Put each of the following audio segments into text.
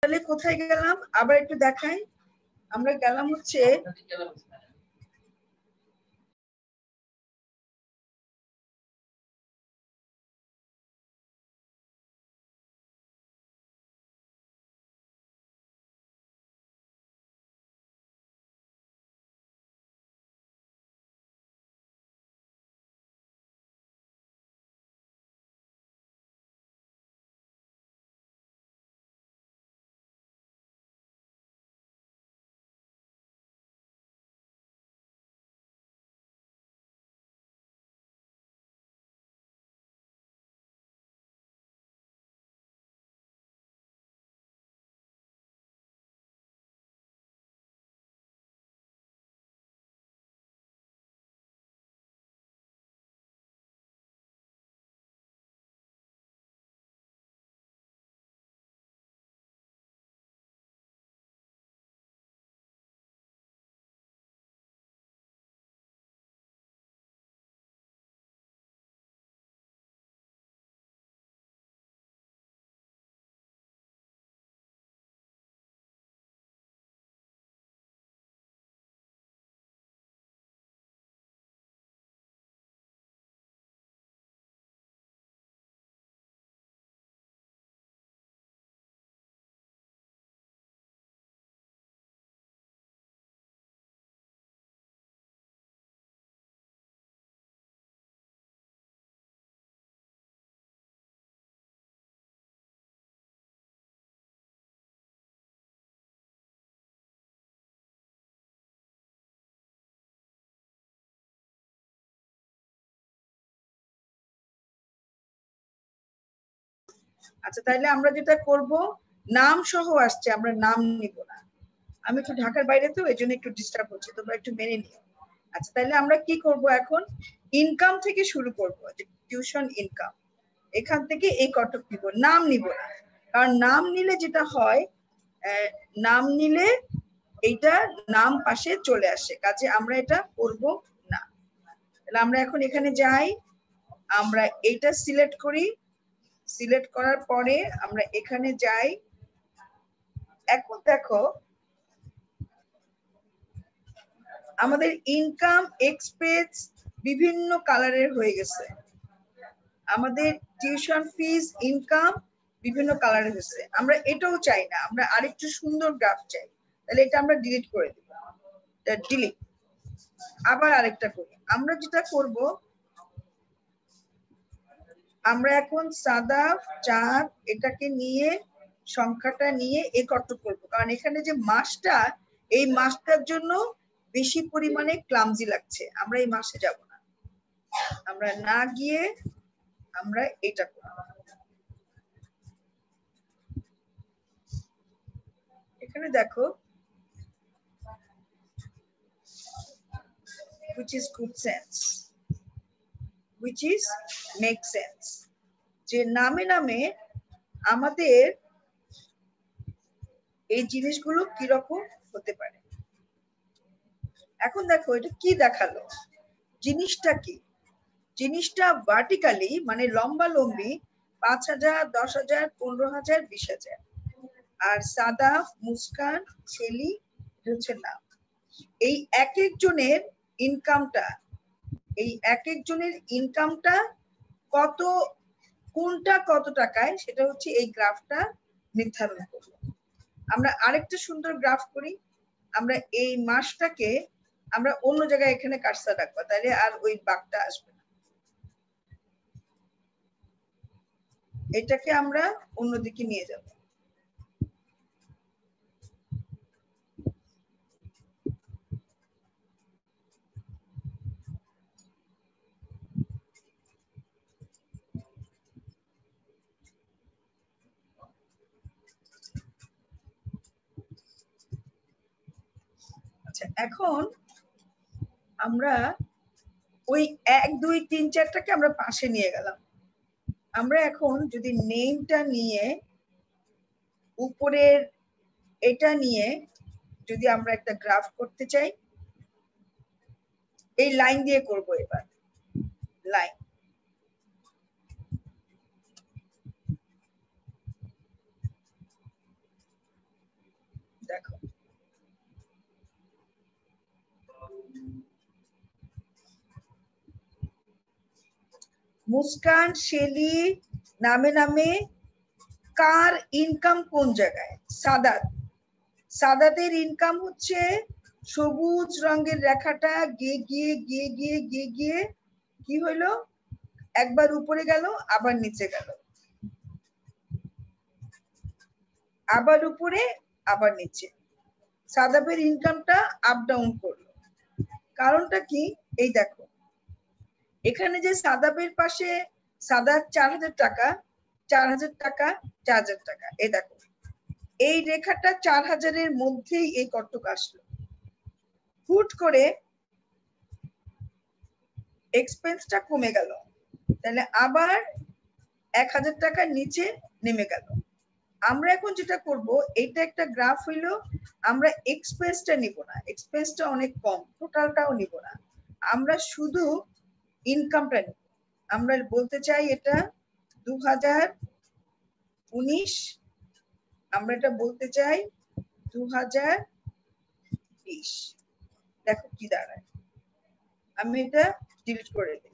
তাহলে কোথায় গেলাম আবার একটু দেখাই। আমরা গেলাম হচ্ছে আচ্ছা তাইলে আমরা যেটা করব নাম সহ আসছে, আমরা নাম নিব না। আমি একটু ঢাকার বাইরে তো এই জন্য একটু ডিস্টার্ব হচ্ছে, তোমরা একটু মেনে নিও। আচ্ছা তাহলে আমরা কি করব এখন, ইনকাম থেকে শুরু করব, যে টিউশন ইনকাম। এখান থেকে এই কটক নিব, নাম নিব না। কারণ নাম নিলে যেটা হয়, নাম নিলে এইটা নাম পাশে চলে আসে, কাজে আমরা এটা করব না। তাহলে আমরা এখন এখানে যাই, আমরা এইটা সিলেক্ট করি, সিলেক্ট করার পরে আমরা এখানে যাই। এখন দেখো আমাদের ইনকাম এক্সপেন্স বিভিন্ন কালারের হয়ে গেছে, আমাদের টিউশন ফিস ইনকাম বিভিন্ন কালারের হয়েছে। আমরা এটাও চাই না, আমরা আরেকটু সুন্দর গ্রাফ চাই। তাহলে এটা আমরা ডিলিট করে দিব, ডিলিট। আবার আরেকটা করি, আমরা যেটা করব, আমরা এখন সাদা চাঁদ এটাকে নিয়ে সংখ্যাটা নিয়ে একত্র করব, কারণ এখানে যে মাসটা, এই মাসটার জন্য বেশি পরিমাণে ক্লামজি লাগছে, আমরা এই মাসে যাব না, আমরা না গিয়ে আমরা এটা করব। এখানে দেখো which is good sense, which is make sense, যে নামে নামে আমাদের এই জিনিসগুলো কিরকম হতে পারে। এখন দেখো এটা কি দেখালো, জিনিসটা কি, জিনিসটা ভার্টিক্যালি মানে লম্বা লম্বি 5,000, 10,000, 15,000, 20,000। আর সাদা, মুস্কান, ছেলি হচ্ছে নাম। এই এক একজনের ইনকামটা, এই এক একজনের ইনকামটা কত, কোনটা কত টাকায়, সেটা হচ্ছে এই গ্রাফটা নির্ধারণ করব। আমরা আরেকটা সুন্দর গ্রাফ করি, আমরা এই মাসটাকে আমরা অন্য জায়গায় এখানে কার্সার রাখবো, তাহলে আর ওই বাঘটা আসবে না। এটাকে আমরা অন্যদিকে নিয়ে যাব। আচ্ছা এখন আমরা ওই 1, 2, 3, 4টাকে আমরা পাশে নিয়ে গেলাম। আমরা এখন যদি নেমটা নিয়ে উপরের এটা নিয়ে যদি আমরা একটা গ্রাফ করতে চাই, এই লাইন দিয়ে করব। এবার লাইন, দেখো মুস্কান শেলি নামে নামে কার ইনকাম কোন জায়গায়? সাদাত। সাদাতের ইনকাম হচ্ছে সবুজ রঙের রেখাটা গিয়ে গিয়ে গিয়ে গিয়ে গিয়ে গিয়ে কি হলো, একবার উপরে গেল আবার নিচে গেল, আবার উপরে আবার নিচে। সাদাতের ইনকামটা আপ ডাউন করলো। কারণটা কি? এই দেখো এখানে যে সাদাবের পাশে সাদাত 4000 টাকা 4000 টাকা 4000 টাকা, এই দেখো এই রেখাটা 4000 এর মধ্যেই এই কটক আসলো। হুট করে এক্সপেন্সটা কমে গেল, তাহলে আবার 1000 টাকার নিচে নেমে গেল। আমরা এখন যেটা করব, এটা একটা গ্রাফ হইলো, আমরা এক্সপেন্সটা নিব না, এক্সপেন্সটা অনেক কম, টোটালটাও নিব না, আমরা শুধু ইনকামটা নিব। আমরা বলতে চাই এটা 2019, আমরা এটা বলতে চাই 2020। দেখো কি দাঁড়ায়, আমি এটা ডিলিট করে দিই।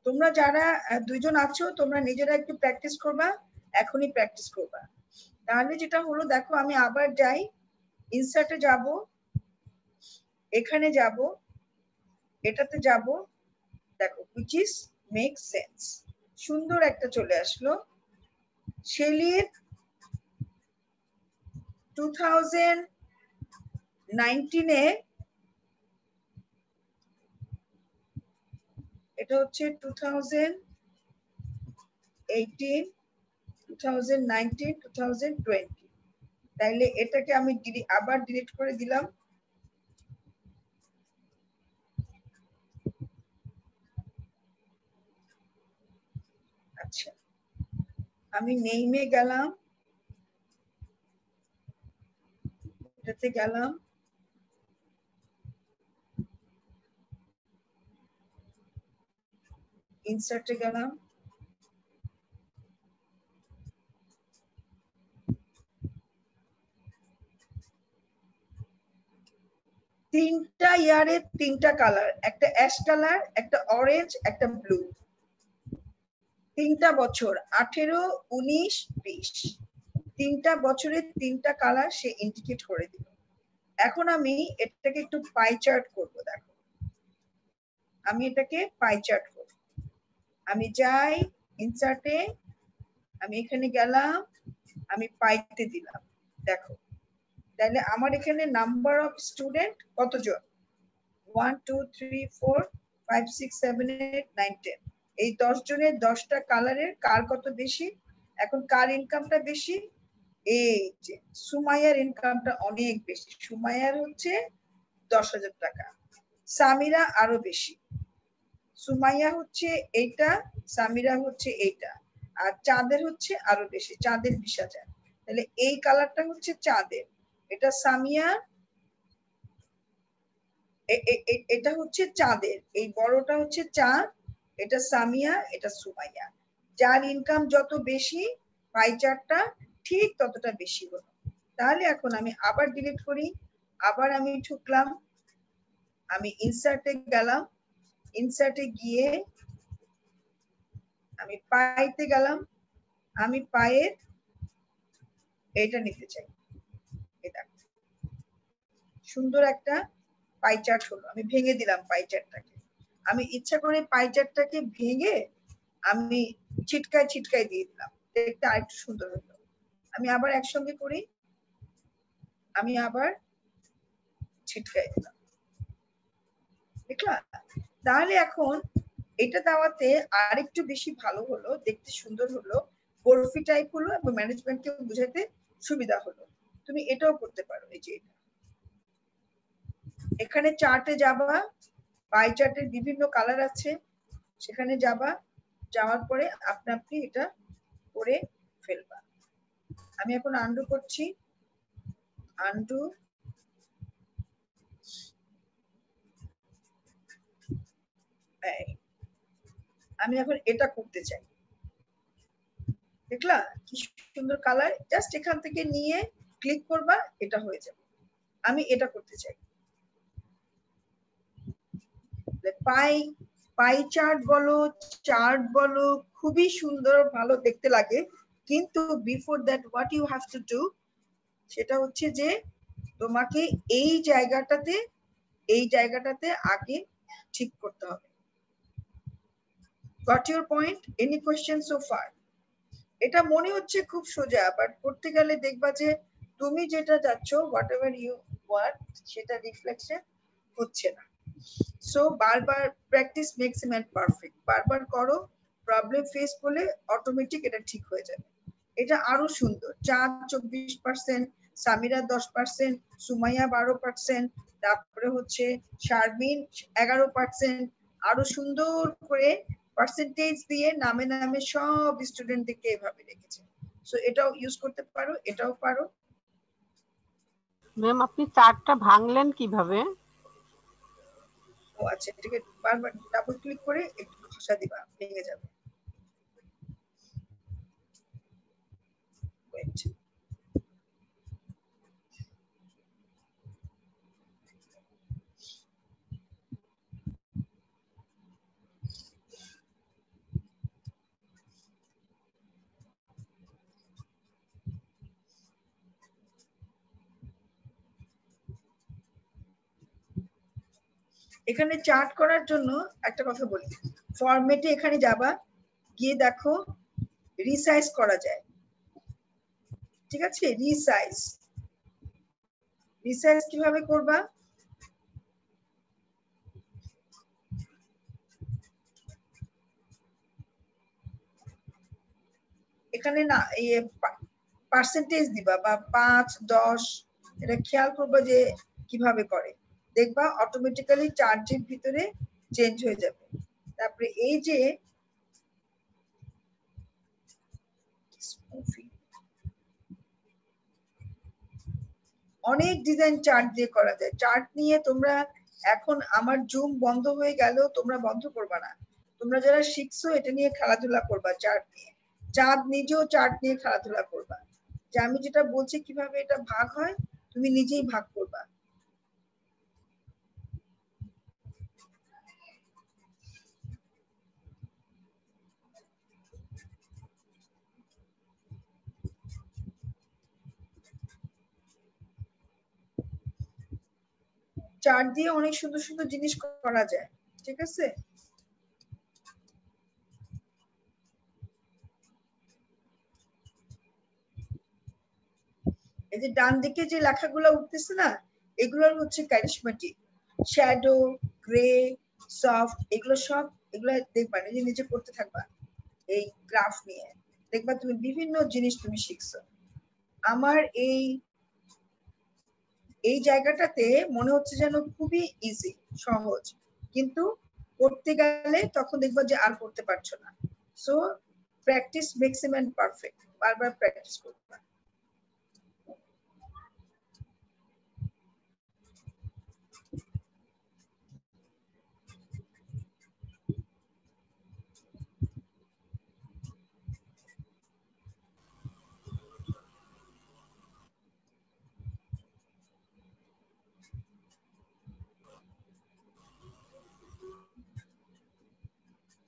তোমরা যারা দুইজন আছো তোমরা নিজেরা একটু প্র্যাকটিস করবা, এখনই প্র্যাকটিস করবা। তাহলে যেটা হলো দেখো, আমি আবার যাই, ইনসার্টে যাব, এখানে যাব, এটাতে যাব, দেখো which is make sense, সুন্দর একটা চলে আসলো। শেলির 2019 এ, এটা হচ্ছে 2018, 2019, 2020, তাইলে এটাকে আমি আবার ডিলিট করে দিলাম। আচ্ছা, আমি নেইমে গেলাম, এটাতে গেলাম, ইনসার্টে গেলাম, তিনটা ইয়ারে তিনটা কালার, একটা অ্যাশ কালার, একটা অরেঞ্জ, একটা ব্লু, তিনটা বছর 18, 19, 20, তিনটা বছরের তিনটা কালার সে ইন্ডিকেট করে দিল। এখন আমি এটাকে একটু পাই চার্ট করব। দেখো আমি এটাকে পাই চার্ট করব, আমি যাই ইনসার্টে, আমি এখানে গেলাম, আমি পাইতে দিলাম। দেখো তাহলে আমার এখানে নাম্বার অফ স্টুডেন্ট কতজন, 1 2 3 4 5 6 7 8 9 10, এই 10 জনের 10টা কালারের কার কত বেশি? এখন কার ইনকামটা বেশি? এই যে সুমাইয়ার ইনকামটা অনেক বেশি, সুমাইয়ার হচ্ছে 10,000 টাকা, সামিরা আরো বেশি, সুমাইয়া হচ্ছে এইটা, সামিরা হচ্ছে এইটা, আর চাঁদের হচ্ছে আরো বেশি, চাঁদের 20,000। তাহলে এই কালারটা হচ্ছে চাঁদের, এটা সামিয়া, এটা হচ্ছে চাঁদের, এই বড়টা হচ্ছে চাঁদ, এটা সামিয়া, এটা সুমাইয়া। যার ইনকাম যত বেশি পাই চার্টটা ঠিক ততটা বেশি হলো। তাহলে এখন আমি আবার ডিলিট করি, আবার আমি ঢুকলাম, আমি ইনসার্টে গেলাম, ইনসার্টে গিয়ে আমি পাইতে গেলাম, আমি পায়ের এটা নিতে চাই, এটা সুন্দর একটা পাই চার্ট হলো। আমি ভেঙে দিলাম পাই চার্টটাকে, আমি ইচ্ছা করে পাই চার্টটাকে ভেঙে আমি ছিটকায় ছিটকায় দিয়ে দিলাম, দেখতে আরেকটু সুন্দর হলো। আমি আবার একসঙ্গে করি, আমি আবার ছিটকায় দিলাম, দেখলা? তাহলে এখন এটা দেওয়াতে আরেকটু বেশি ভালো হলো, দেখতে সুন্দর হলো, বরফি টাইপ হলো এবং ম্যানেজমেন্টকে বুঝাতে সুবিধা হলো। তুমি এটাও করতে পারো, এই যে এখানে চার্টে যাবা, পাই চার্টের বিভিন্ন কালার আছে, সেখানে যাবা, যাওয়ার পরে আপনি এটা করে ফেলবা। আমি এখন আন্ডু করছি, আন্ডু, আমি এখন এটা করতে চাই। দেখলা কি সুন্দর কালার, জাস্ট এখান থেকে নিয়ে ক্লিক করবা, এটা হয়ে যাবে। আমি এটা করতে চাই। পাই পাই চার্ট বলো, চার্ট বলো, খুবই সুন্দর, ভালো দেখতে লাগে। কিন্তু before that what you have to do, সেটা হচ্ছে যে তোমাকে এই জায়গাটাতে আগে ঠিক করতে হবে। Got your point? Any question so far? এটা মনে হচ্ছে খুব সোজা, বাট করতে গেলে দেখবা যে তুমি যেটা যাচ্ছ, হোয়াট এভার ইউ ওয়ান্ট, সেটা রিফ্লেকশন হচ্ছে না। সো বারবার প্র্যাকটিস মেক্স ম্যান পারফেক্ট। বারবার করো, প্রবলেম ফেস করলে অটোমেটিক এটা ঠিক হয়ে যাবে। এটা আরো সুন্দর। চাঁদ 24%, সামিরা 10%, সুমাইয়া 12%, তারপরে হচ্ছে শারমিন 11%। আরো সুন্দর করে পার্সেন্টেজ দিয়ে নামে নামে সব স্টুডেন্টদেরকে এভাবে রেখেছে। সো এটাও ইউজ করতে পারো, এটাও পারো। ম্যাম আপনি চার্টটা ভাঙলেন কিভাবে? ও আচ্ছা, এটাকে বারবার ডাবল ক্লিক করে একটু ঘষা দিবা, ভেঙে যাবে। ওয়েট, এখানে চার্ট করার জন্য একটা কথা বলি, ফরম্যাটে এখানে যাবা, গিয়ে দেখো রিসাইজ করা যায়। ঠিক আছে, রিসাইজ। রিসাইজ কিভাবে করবা? এখানে না পার্সেন্টেজ দিবা, বা 5, 10, এটা খেয়াল করবা যে কিভাবে করে, দেখবা অটোমেটিক্যালি চার্জের ভিতরে চেঞ্জ হয়ে যাবে। তারপরে এই যে অনেক ডিজাইন চার্ট দিয়ে করা যায়। চার্ট নিয়ে তোমরা এখন, আমার জুম বন্ধ হয়ে গেল, তোমরা বন্ধ করবা না। তোমরা যারা শিখছো এটা নিয়ে খেলাধুলা করবা, চার্ট নিয়ে। চাঁদ নিজেও চার্ট নিয়ে খেলাধুলা করবা, যে আমি যেটা বলছি কিভাবে এটা ভাগ হয়, তুমি নিজেই ভাগ করবা। চার্ট দিয়ে অনেক সুন্দর সুন্দর জিনিস করা যায়। ঠিক আছে, এই যে ডান দিকে যে লেখাগুলো উঠতেছে না, এগুলোর হচ্ছে ক্যারিশমেটিক, শ্যাডো, গ্রে, সফট, এগুলো সব, এগুলো দেখবা নিজে নিজে করতে থাকবা। এই গ্রাফ নিয়ে দেখবা তুমি বিভিন্ন জিনিস তুমি শিখছো। আমার এই জায়গাটাতে মনে হচ্ছে যেন খুবই ইজি, সহজ, কিন্তু করতে গেলে তখন দেখবা যে আর করতে পারছো না। So practice makes a man perfect. বারবার প্র্যাকটিস করবা।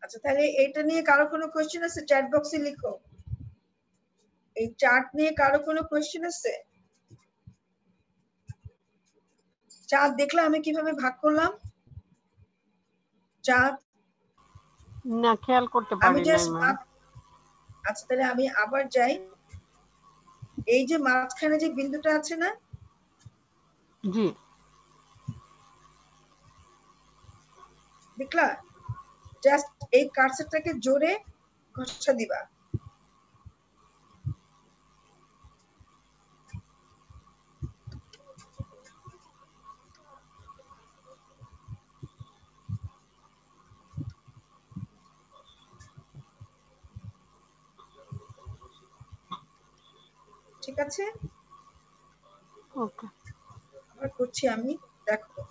আচ্ছা, তাহলে এটা নিয়ে কারো কোনো কোয়েশ্চেন আছে? চ্যাট বক্সে লিখো। এই চার্ট নিয়ে কারো কোনো কোয়েশ্চেন আছে? চাঁদ, দেখলাম আমি কিভাবে ভাগ করলাম? চাঁদ, না খেয়াল করতে আমি পারি নাই জাস্ট, ম্যাম। আচ্ছা তাহলে আমি আবার যাই। এই যে মাঝখানে যে বিন্দুটা আছে না, জি দেখলা, জাস্ট এই কার্সরটাকে জোরে ঘষা দিবা। ঠিক আছে, ওকে। আবার করছি আমি, দেখো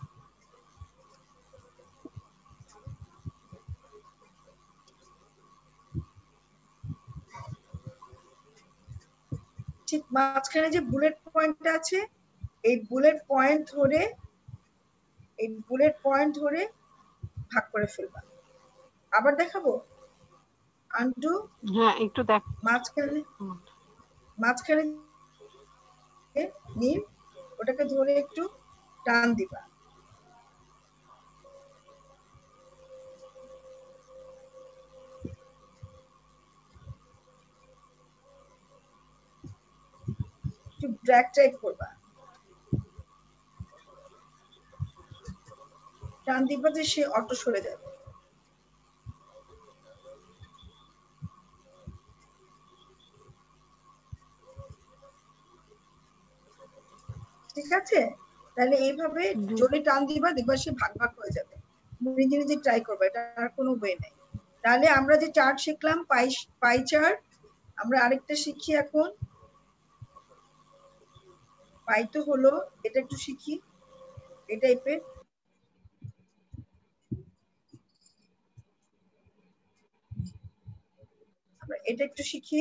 ঠিক মাঝখানে যে বুলেট পয়েন্টটা আছে, এই বুলেট পয়েন্ট ধরে ভাগ করে ফেলবা। আবার দেখাবো, আনডু, হ্যাঁ একটু দেখ। মাঝখানে নীল, ওটাকে ধরে একটু টান দিবা। একটু ড্র্যাগ টাইপ করবা, টান দিবা যে সে অটো সরে যাবে। ঠিক আছে, তাহলে এইভাবে জোরে টান দিবা, দেখবা সে ভাগ ভাগ হয়ে যাবে। নিজে নিজে ট্রাই করবা, এটা আর কোনো ওয়ে নেই। তাহলে আমরা যে চার্ট শিখলাম, পাই চার্ট, আমরা আরেকটা শিখি এখন। পাই তো হলো, এটা একটু শিখি, এই টাইপের। আমরা এটা একটু শিখি।